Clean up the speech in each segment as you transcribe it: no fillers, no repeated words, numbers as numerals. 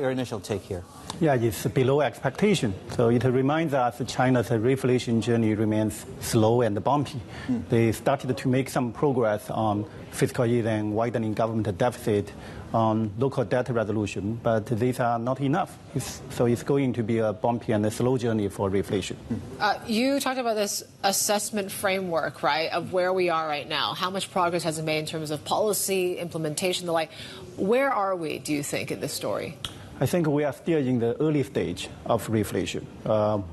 Your initial take here? Yeah, it's below expectation. So it reminds us China's reflation journey remains slow and bumpy. They started to make some progress on fiscal easing, widening government deficit, on local debt resolution, but these are not enough. So it's going to be a bumpy and a slow journey for reflation. You talked about this assessment framework, right, of where we are right now. How much progress has been made in terms of policy, implementation, the like. Where are we, do you think, in this story? I think we are still in the early stage of reflation.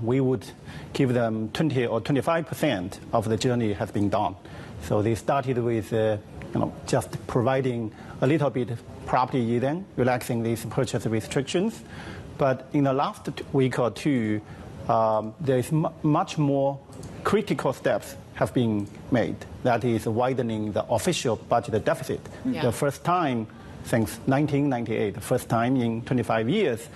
We would give them 20 or 25% of the journey has been done. So they started with just providing a little bit property easing, relaxing these purchase restrictions. But in the last week or two, there is much more critical steps have been made. That is widening the official budget deficit. Yeah. The first time since 1998, the first time in 25 years.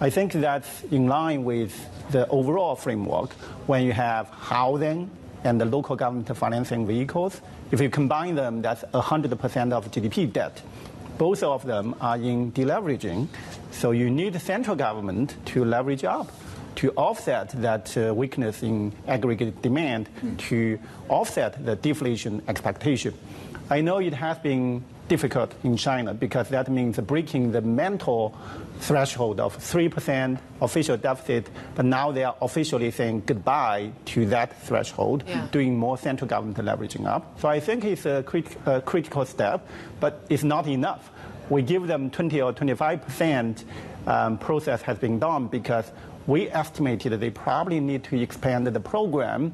I think that's in line with the overall framework when you have housing and the local government financing vehicles. If you combine them, that's 100% of GDP debt. Both of them are in deleveraging, so you need the central government to leverage up to offset that weakness in aggregate demand, to offset the deflation expectation. I know it has been difficult in China because that means breaking the mental threshold of 3% official deficit, but now they are officially saying goodbye to that threshold, doing more central government leveraging up. So I think it's a critical step, but it's not enough. We give them 20 or 25% process has been done because we estimated they probably need to expand the program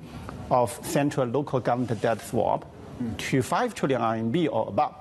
of central local government debt swap to 5 trillion RMB or above.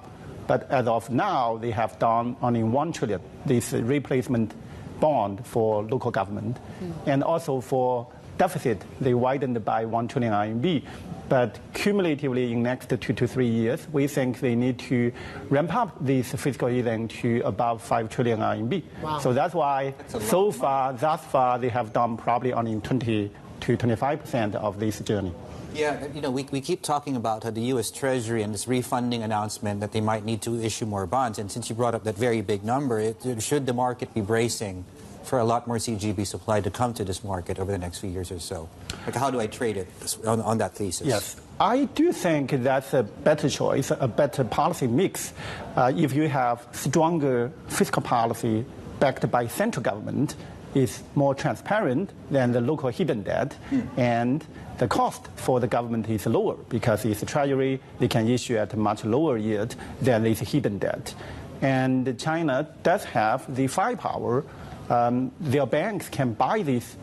But as of now, they have done only 1 trillion, this replacement bond for local government. And also for deficit, they widened by 1 trillion RMB. But cumulatively in next 2 to 3 years, we think they need to ramp up this fiscal easing to above 5 trillion RMB. Wow. So that's why thus far, they have done probably only 20 to 25% of this journey. Yeah, we keep talking about the U.S. Treasury and this refunding announcement that they might need to issue more bonds. And since you brought up that very big number, should the market be bracing for a lot more CGB supply to come to this market over the next few years or so? Like, how do I trade it on that thesis? Yes, I do think that's a better choice, a better policy mix. If you have stronger fiscal policy backed by central government, is more transparent than the local hidden debt, and the cost for the government is lower because it's a treasury, they can issue at a much lower yield than this hidden debt. And China does have the firepower. Their banks can buy this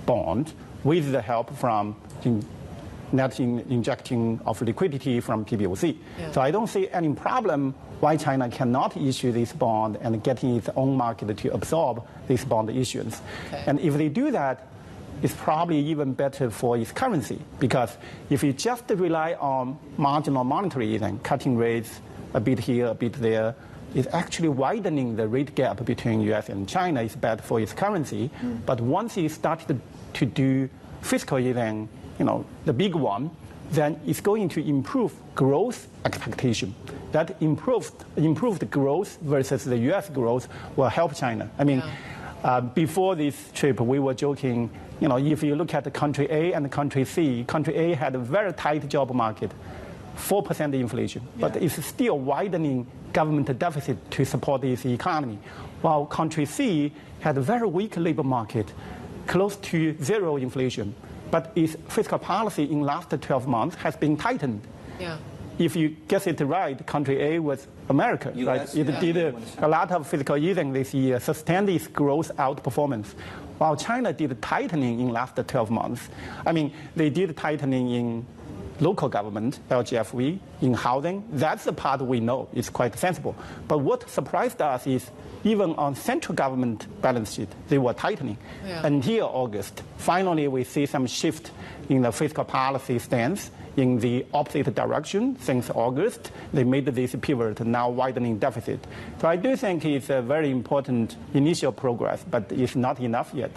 bond with the help from net injecting of liquidity from PBOC. Yeah. So I don't see any problem why China cannot issue this bond and getting its own market to absorb this bond issuance. Okay. And if they do that, it's probably even better for its currency, because if you just rely on marginal monetary easing, cutting rates a bit here, a bit there, it's actually widening the rate gap between US and China. It's bad for its currency. But once it started to do fiscal easing, the big one, then it's going to improve growth expectation. That improved growth versus the US growth will help China. I mean, before this trip, we were joking, if you look at the country A and the country C, country A had a very tight job market, 4% inflation, but it's still widening government deficit to support its economy, while country C had a very weak labor market, close to zero inflation, but its fiscal policy in the last 12 months has been tightened. Yeah. If you guess it right, country A was America, right? It did a lot of fiscal easing this year, sustained its growth outperformance, while China did tightening in the last 12 months. I mean, they did tightening in local government, LGFV, in housing. That's the part we know is quite sensible. But what surprised us is even on central government balance sheet, they were tightening until August. Finally, we see some shift in the fiscal policy stance in the opposite direction since August. They made this pivot, now widening deficit. So I do think it's a very important initial progress, but it's not enough yet.